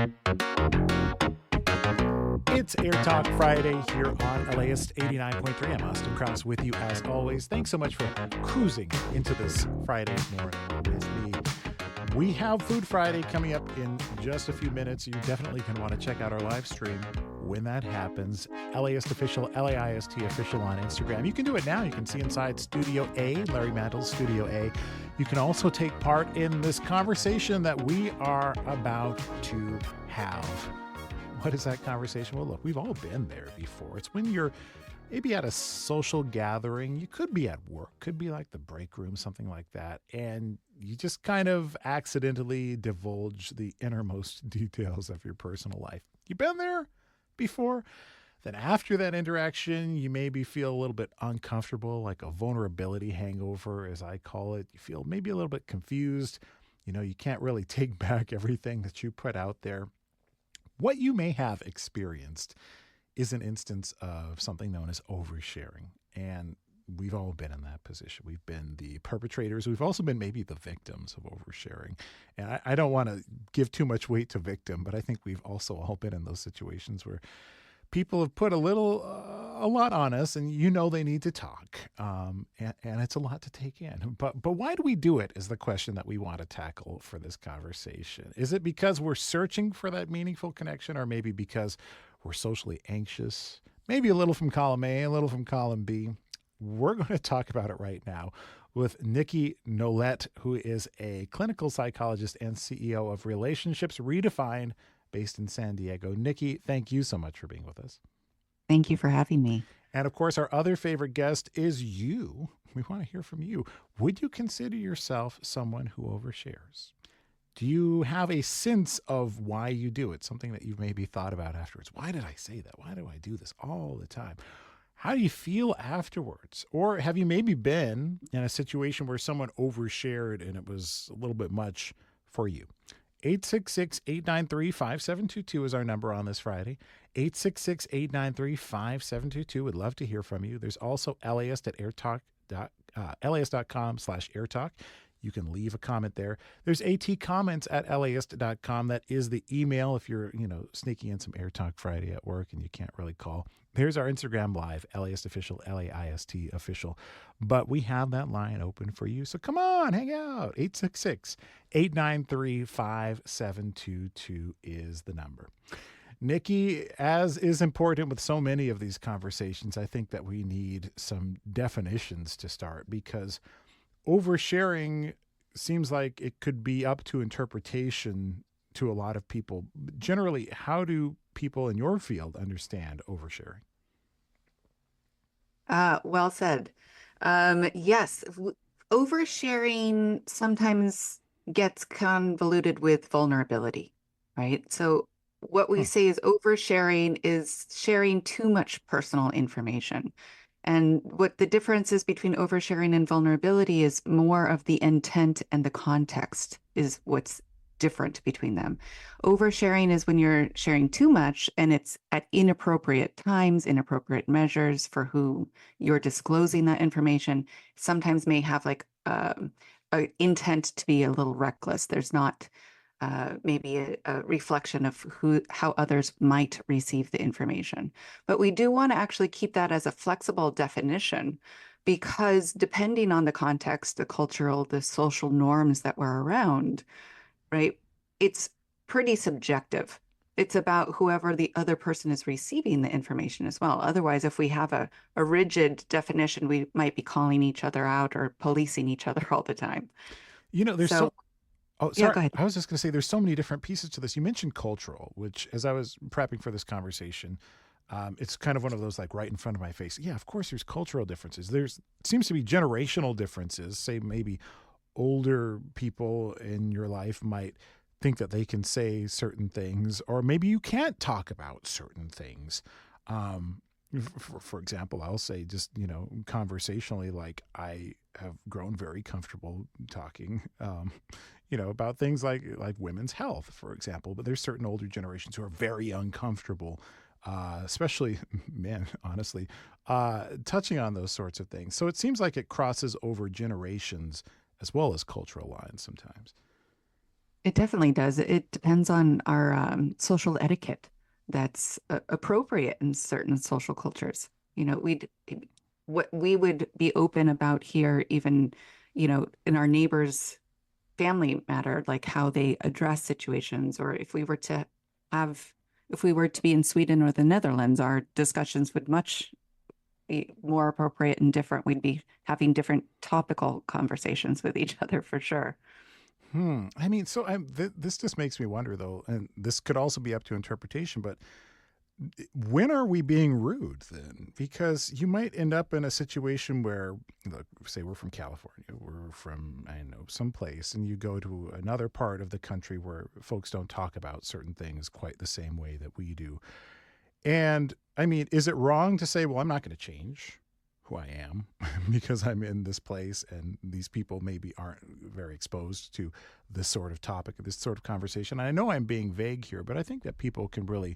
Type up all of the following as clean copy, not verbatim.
It's AirTalk Friday here on LAist 89.3. I'm Austin Krause with you as always. Thanks so much for cruising into this Friday morning with me. We have Food Friday coming up in just a few minutes. You definitely can want to check out our live stream when that happens. LAist Official, LAIST Official on Instagram. You can do it now. You can see inside Studio A, Larry Mantle's Studio A. You can also take part in this conversation that we are about to have. What is that conversation? Well, look, we've all been there before. It's when you're maybe at a social gathering. You could be at work, could be like the break room, something like that. And you just kind of accidentally divulge the innermost details of your personal life. You've been there before? Then after that interaction, you maybe feel a little bit uncomfortable, like a vulnerability hangover, as I call it. You feel maybe a little bit confused. You know, you can't really take back everything that you put out there. What you may have experienced is an instance of something known as oversharing. And we've all been in that position. We've been the perpetrators. We've also been maybe the victims of oversharing. And I don't want to give too much weight to victim, but I think we've also all been in those situations where people have put a lot on us, and you know they need to talk, and it's a lot to take in. But why do we do it is the question that we want to tackle for this conversation. Is it because we're searching for that meaningful connection, or maybe because we're socially anxious? Maybe a little from column A, a little from column B. We're going to talk about it right now with Nikki Nolet, who is a clinical psychologist and CEO of Relationships Redefined, based in San Diego. Nikki, thank you so much for being with us. Thank you for having me. And of course, our other favorite guest is you. We want to hear from you. Would you consider yourself someone who overshares? Do you have a sense of why you do it? Something that you've maybe thought about afterwards. Why did I say that? Why do I do this all the time? How do you feel afterwards? Or have you maybe been in a situation where someone overshared and it was a little bit much for you? 866-893-5722 is our number on this Friday. 866-893-5722. Would love to hear from you. There's also LAist at AirTalk, LAist.com/AirTalk. You can leave a comment there. There's ATcomments at LAist.com. That is the email if you're, sneaking in some AirTalk Friday at work and you can't really call. There's our Instagram Live, LAist Official, LAIST Official. But we have that line open for you. So come on, hang out. 866-893-5722 is the number. Nikki, as is important with so many of these conversations, I think that we need some definitions to start, because oversharing seems like it could be up to interpretation to a lot of people. Generally, how do people in your field understand oversharing? Well said. Yes, oversharing sometimes gets convoluted with vulnerability, right? So what we say is oversharing is sharing too much personal information. And what the difference is between oversharing and vulnerability is more of the intent and the context is what's different between them. Oversharing is when you're sharing too much and it's at inappropriate times, inappropriate measures for who you're disclosing that information. Sometimes may have like an intent to be a little reckless. There's not maybe a reflection of how others might receive the information. But we do want to actually keep that as a flexible definition, because depending on the context, the cultural, the social norms that we're around, right, it's pretty subjective. It's about whoever the other person is receiving the information as well. Otherwise, if we have a rigid definition, we might be calling each other out or policing each other all the time. There's Oh, sorry. Yeah, go ahead. I was just going to say there's so many different pieces to this. You mentioned cultural, which as I was prepping for this conversation, it's kind of one of those like right in front of my face. Yeah, of course, there's cultural differences. It seems to be generational differences. Say maybe older people in your life might think that they can say certain things, or maybe you can't talk about certain things. For example, I'll say just, conversationally, like I have grown very comfortable talking, about things like women's health, for example. But there's certain older generations who are very uncomfortable, especially men, honestly, touching on those sorts of things. So it seems like it crosses over generations as well as cultural lines sometimes. It definitely does. It depends on our social etiquette that's appropriate in certain social cultures. You know, what we would be open about here, even, in our neighbors' family matter, like how they address situations, or have, if we were to be in Sweden or the Netherlands, our discussions would much be more appropriate and different. We'd be having different topical conversations with each other for sure. I mean, so this just makes me wonder, though, and this could also be up to interpretation, but when are we being rude then? Because you might end up in a situation where, look, say we're from California, we're from, I don't know, someplace, and you go to another part of the country where folks don't talk about certain things quite the same way that we do. And I mean, is it wrong to say, well, I'm not going to change who I am because I'm in this place and these people maybe aren't very exposed to this sort of topic, this sort of conversation? I know I'm being vague here, but I think that people can really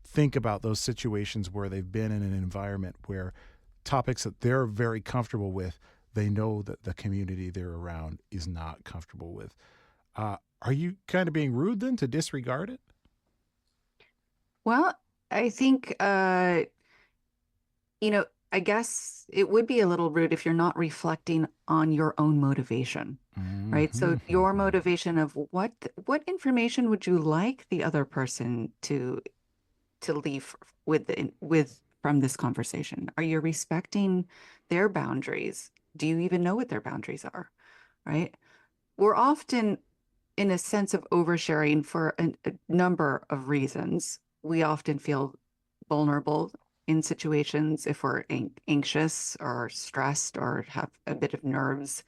think about those situations where they've been in an environment where topics that they're very comfortable with, they know that the community they're around is not comfortable with. Are you kind of being rude then to disregard it? Well, I think, I guess it would be a little rude if you're not reflecting on your own motivation, right? So your Mm-hmm. motivation of what information would you like the other person to leave with from this conversation? Are you respecting their boundaries? Do you even know what their boundaries are, right? We're often in a sense of oversharing for a number of reasons. We often feel vulnerable in situations if we're anxious or stressed or have a bit of nerves.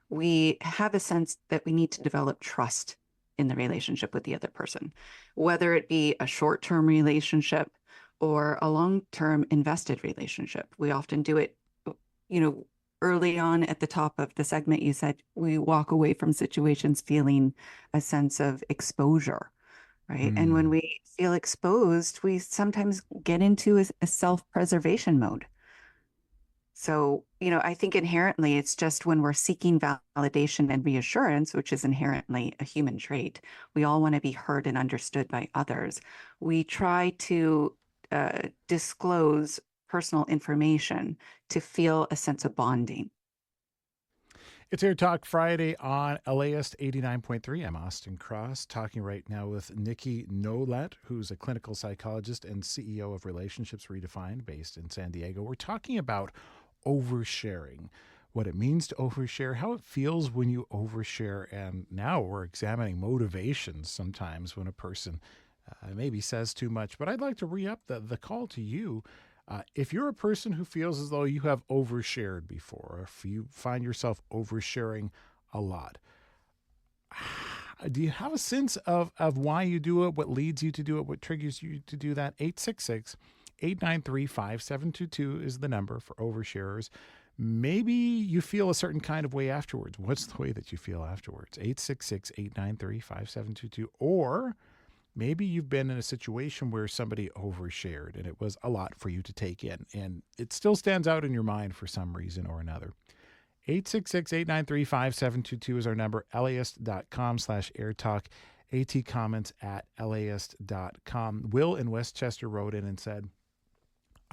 We have a sense that we need to develop trust in the relationship with the other person, whether it be a short-term relationship or a long-term invested relationship. We often do it, you know, early on at the top of the segment, you said we walk away from situations feeling a sense of exposure, right? And when Hmm. we feel exposed, we sometimes get into a self-preservation mode. So, I think inherently it's just when we're seeking validation and reassurance, which is inherently a human trait, we all want to be heard and understood by others. We try to disclose personal information to feel a sense of bonding. It's Air Talk Friday on LAist 89.3. I'm Austin Cross, talking right now with Nikki Nolet, who's a clinical psychologist and CEO of Relationships Redefined, based in San Diego. We're talking about oversharing, what it means to overshare, how it feels when you overshare, and now we're examining motivations sometimes when a person maybe says too much. But I'd like to re-up the call to you. If you're a person who feels as though you have overshared before, or if you find yourself oversharing a lot, do you have a sense of why you do it, what leads you to do it, what triggers you to do that? 866 893 5722 is the number for oversharers. Maybe you feel a certain kind of way afterwards. What's the way that you feel afterwards? 866 893 5722. Or maybe you've been in a situation where somebody overshared and it was a lot for you to take in, and it still stands out in your mind for some reason or another. 866-893-5722 is our number. LAist.com/airtalk. AT comments at LAist.com. Will in Westchester wrote in and said,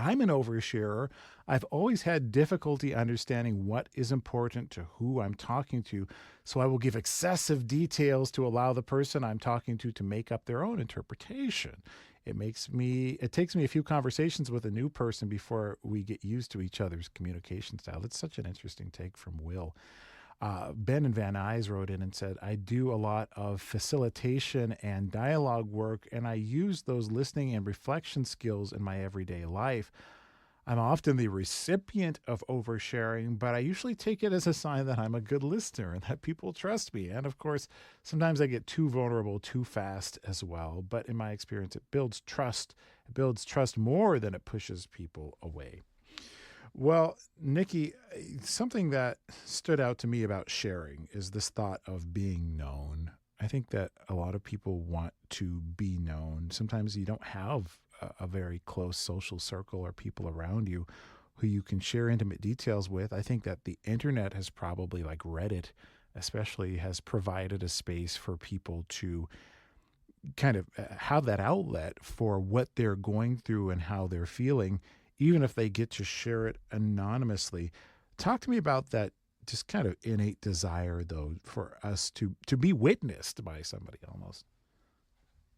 I'm an oversharer. I've always had difficulty understanding what is important to who I'm talking to, so I will give excessive details to allow the person I'm talking to make up their own interpretation. It takes me a few conversations with a new person before we get used to each other's communication style. That's such an interesting take from Will. Ben and Van Nuys wrote in and said, I do a lot of facilitation and dialogue work, and I use those listening and reflection skills in my everyday life. I'm often the recipient of oversharing, but I usually take it as a sign that I'm a good listener and that people trust me. And of course, sometimes I get too vulnerable too fast as well. But in my experience, it builds trust. It builds trust more than it pushes people away. Well, Nikki, something that stood out to me about sharing is this thought of being known. I think that a lot of people want to be known. Sometimes you don't have a very close social circle or people around you who you can share intimate details with. I think that the internet has probably, like Reddit, especially has provided a space for people to kind of have that outlet for what they're going through and how they're feeling, even if they get to share it anonymously. Talk to me about that just kind of innate desire, though, for us to be witnessed by somebody almost.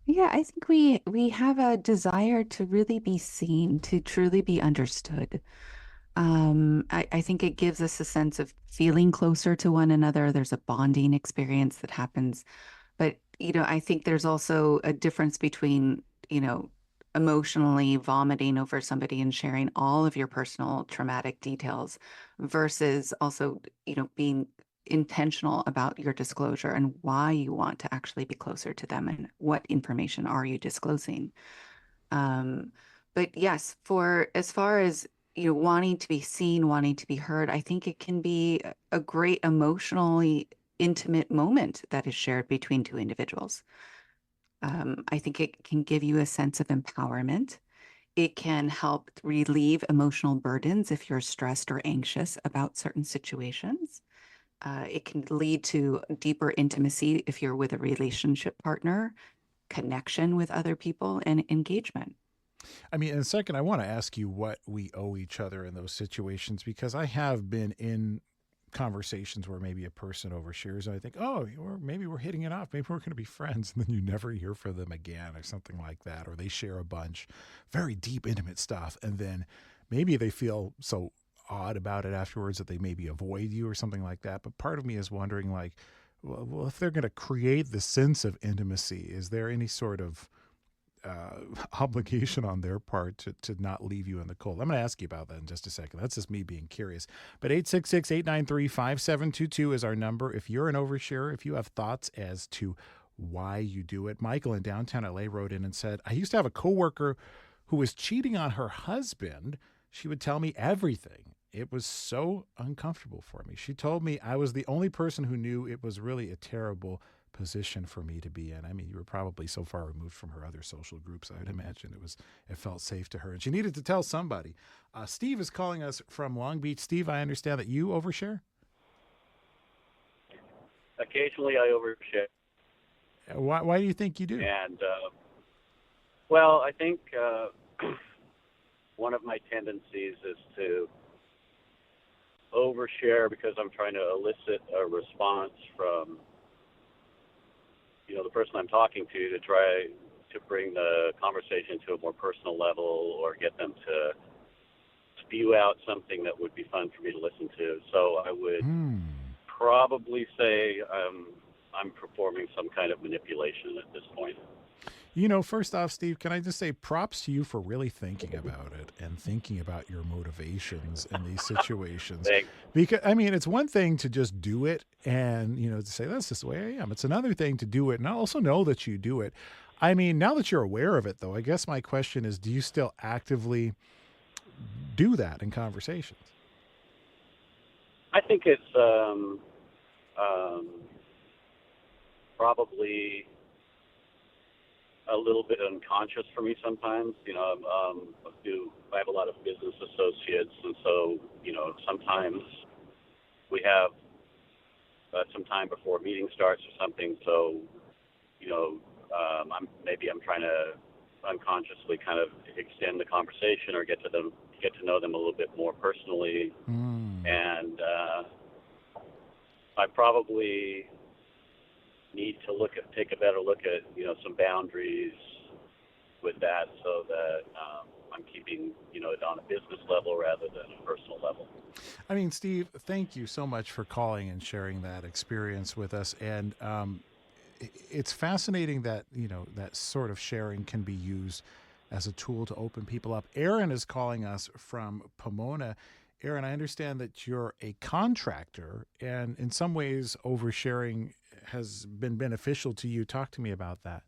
Yeah, I think we have a desire to really be seen, to truly be understood. I think it gives us a sense of feeling closer to one another. There's a bonding experience that happens. But, I think there's also a difference between, emotionally vomiting over somebody and sharing all of your personal traumatic details versus also, being intentional about your disclosure and why you want to actually be closer to them and what information are you disclosing. Um, but yes, for as far as wanting to be seen, wanting to be heard, I think it can be a great emotionally intimate moment that is shared between two individuals. I think it can give you a sense of empowerment. It can help relieve emotional burdens if you're stressed or anxious about certain situations. It can lead to deeper intimacy if you're with a relationship partner, connection with other people, and engagement. I mean, in a second, I want to ask you what we owe each other in those situations, because I have been in conversations where maybe a person overshares and I think, oh, or maybe we're hitting it off. Maybe we're going to be friends. And then you never hear from them again or something like that. Or they share a bunch, very deep, intimate stuff. And then maybe they feel so odd about it afterwards that they maybe avoid you or something like that. But part of me is wondering, like, well, if they're going to create the sense of intimacy, is there any sort of obligation on their part to not leave you in the cold? I'm going to ask you about that in just a second. That's just me being curious. But 866-893-5722 is our number. If you're an oversharer, if you have thoughts as to why you do it. Michael in downtown LA wrote in and said, I used to have a coworker who was cheating on her husband. She would tell me everything. It was so uncomfortable for me. She told me I was the only person who knew it was really a terrible position for me to be in. I mean, you were probably so far removed from her other social groups. I would imagine it felt safe to her, and she needed to tell somebody. Steve is calling us from Long Beach. Steve, I understand that you overshare. Occasionally, I overshare. Why do you think you do? And well, I think one of my tendencies is to overshare because I'm trying to elicit a response from the person I'm talking to try to bring the conversation to a more personal level or get them to spew out something that would be fun for me to listen to. So I would probably say I'm performing some kind of manipulation at this point. First off, Steve, can I just say props to you for really thinking about it and thinking about your motivations in these situations. Thanks. Because, I mean, it's one thing to just do it and, to say, that's just the way I am. It's another thing to do it and I also know that you do it. I mean, now that you're aware of it, though, I guess my question is, do you still actively do that in conversations? I think it's probably a little bit unconscious for me sometimes. I have a lot of business associates, and so sometimes we have some time before a meeting starts or something. So I'm trying to unconsciously kind of extend the conversation or get to know them a little bit more personally, and I probably need to take a better look at some boundaries with that, so that I'm keeping it on a business level rather than a personal level. I mean, Steve, thank you so much for calling and sharing that experience with us. And it's fascinating that that sort of sharing can be used as a tool to open people up. Aaron is calling us from Pomona. Aaron, I understand that you're a contractor, and in some ways oversharing has been beneficial to you. Talk to me about that.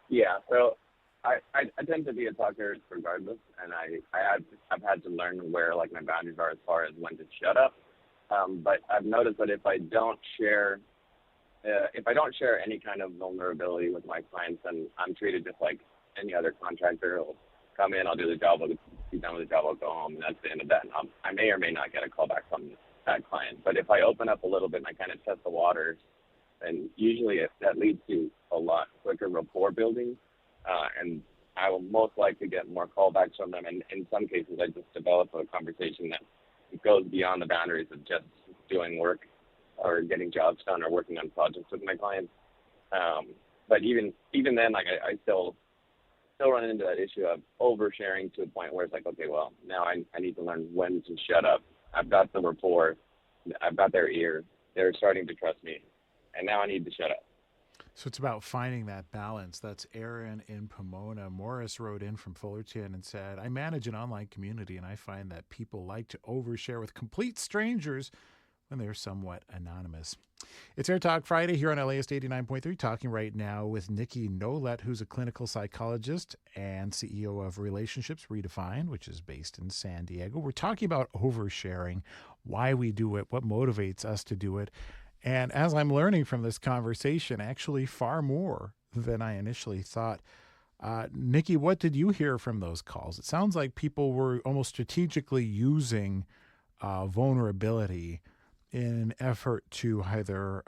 Yeah, so I tend to be a talker regardless, and I've had to learn where like my boundaries are as far as when to shut up. But I've noticed that if I don't share any kind of vulnerability with my clients, then I'm treated just like any other contractor. I'll come in, I'll do the job, I'll be done with the job, I'll go home, and that's the end of that. And I may or may not get a call back from that client. But if I open up a little bit and I kind of test the waters, and usually that leads to a lot quicker rapport building, and I will most likely get more callbacks from them. And in some cases, I just develop a conversation that goes beyond the boundaries of just doing work or getting jobs done or working on projects with my clients. But even then, like I still run into that issue of oversharing to a point where it's like, okay, well, now I need to learn when to shut up. I've got the rapport. I've got their ear. They're starting to trust me. And now I need to shut up. So it's about finding that balance. That's Aaron in Pomona. Morris wrote in from Fullerton and said, I manage an online community, and I find that people like to overshare with complete strangers when they're somewhat anonymous. It's AirTalk Friday here on LAist 89.3, talking right now with Nikki Nolet, who's a clinical psychologist and CEO of Relationships Redefined, which is based in San Diego. We're talking about oversharing, why we do it, what motivates us to do it. And as I'm learning from this conversation, actually far more than I initially thought. Nikki, what did you hear from those calls? It sounds like people were almost strategically using vulnerability in an effort to either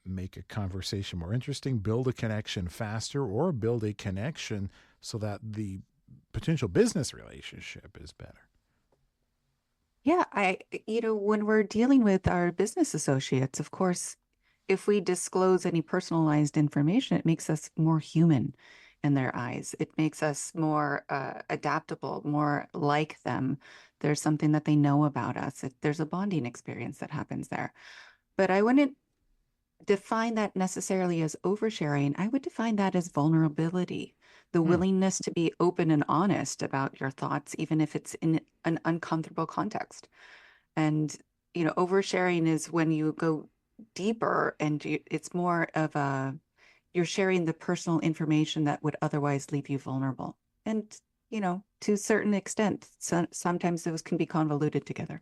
make a conversation more interesting, build a connection faster, or build a connection so that the potential business relationship is better. Yeah, when we're dealing with our business associates, of course, if we disclose any personalized information, it makes us more human in their eyes. It makes us more adaptable, more like them. There's something that they know about us. There's a bonding experience that happens there. But I wouldn't define that necessarily as oversharing. I would define that as vulnerability, the willingness to be open and honest about your thoughts, even if it's in an uncomfortable context. And, oversharing is when you go deeper and it's more of you're sharing the personal information that would otherwise leave you vulnerable. And, to a certain extent, sometimes those can be convoluted together.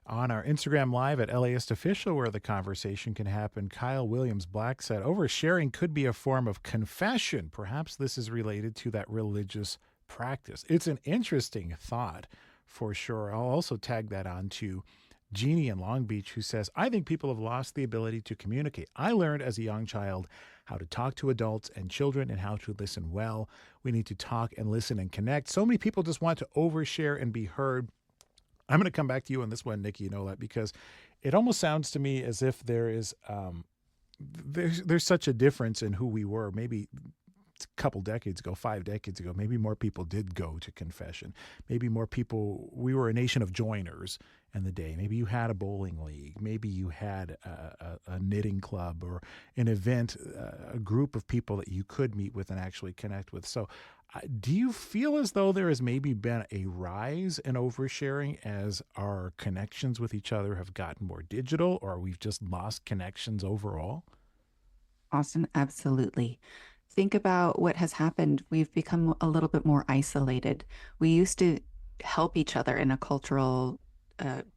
On our Instagram Live at LAist Official, where the conversation can happen, Kyle Williams Black said, oversharing could be a form of confession. Perhaps this is related to that religious practice. It's an interesting thought for sure. I'll also tag that on to Jeannie in Long Beach, who says, I think people have lost the ability to communicate. I learned as a young child how to talk to adults and children and how to listen well. We need to talk and listen and connect. So many people just want to overshare and be heard. I'm going to come back to you on this one, Nikki, because it almost sounds to me as if there is there's such a difference in who we were. Maybe a couple decades ago, 5 decades ago, maybe more people did go to confession. Maybe more people, we were a nation of joiners in the day. Maybe you had a bowling league. Maybe you had a knitting club or an event, a group of people that you could meet with and actually connect with. So do you feel as though there has maybe been a rise in oversharing as our connections with each other have gotten more digital, or we've just lost connections overall? Austin, absolutely. Think about what has happened. We've become a little bit more isolated. We used to help each other in a cultural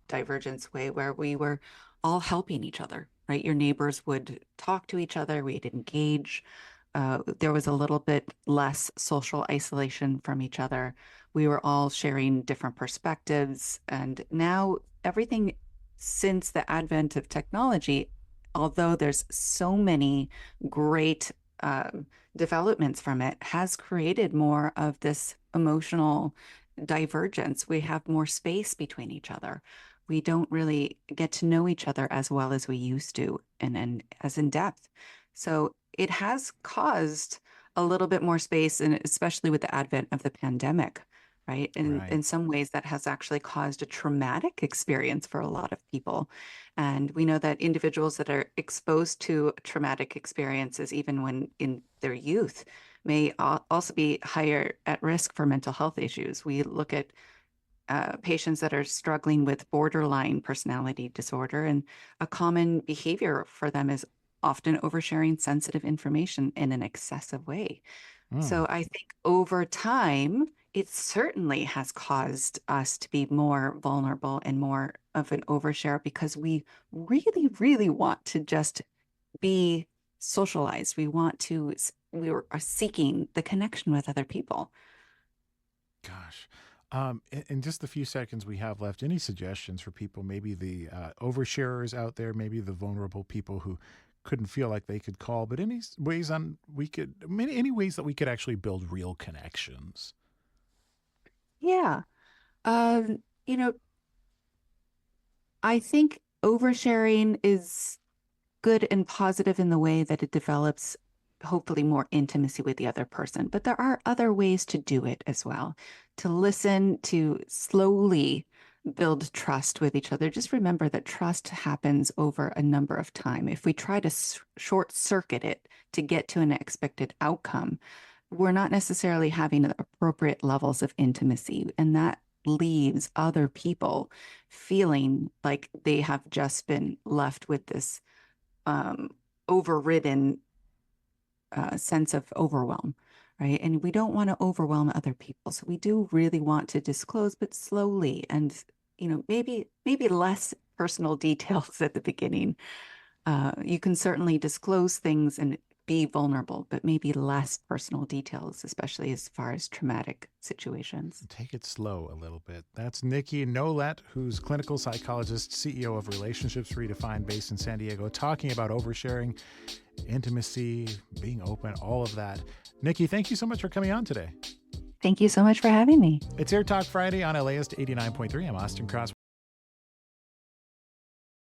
divergence way where we were all helping each other, right? Your neighbors would talk to each other, we'd engage. There was a little bit less social isolation from each other. We were all sharing different perspectives. And now everything since the advent of technology, although there's so many great developments from it, has created more of this emotional divergence. We have more space between each other. We don't really get to know each other as well as we used to and as in depth. So it has caused a little bit more space, and especially with the advent of the pandemic, right? And Right. in some ways that has actually caused a traumatic experience for a lot of people. And we know that individuals that are exposed to traumatic experiences, even when in their youth, may also be higher at risk for mental health issues. We look at patients that are struggling with borderline personality disorder, and a common behavior for them is often oversharing sensitive information in an excessive way. So I think over time, it certainly has caused us to be more vulnerable and more of an overshare because we really, really want to just be socialized. We are seeking the connection with other people. Gosh. In just the few seconds we have left, any suggestions for people, maybe the oversharers out there, maybe the vulnerable people who couldn't feel like they could call, but any ways any ways that we could actually build real connections? Yeah. You know, I think oversharing is good and positive in the way that it develops hopefully more intimacy with the other person. But there are other ways to do it as well. To listen, to slowly build trust with each other. Just remember that trust happens over a number of time. If we try to short circuit it to get to an expected outcome, we're not necessarily having the appropriate levels of intimacy. And that leaves other people feeling like they have just been left with this overridden sense of overwhelm, right? And we don't want to overwhelm other people. So we do really want to disclose, but slowly, and maybe less personal details at the beginning. You can certainly disclose things and be vulnerable, but maybe less personal details, especially as far as traumatic situations. Take it slow a little bit. That's Nikki Nolet, who's clinical psychologist, CEO of Relationships Redefined, based in San Diego, talking about oversharing, intimacy, being open, all of that. Nikki, thank you so much for coming on today. Thank you so much for having me. It's AirTalk Friday on LAist 89.3. I'm Austin Cross.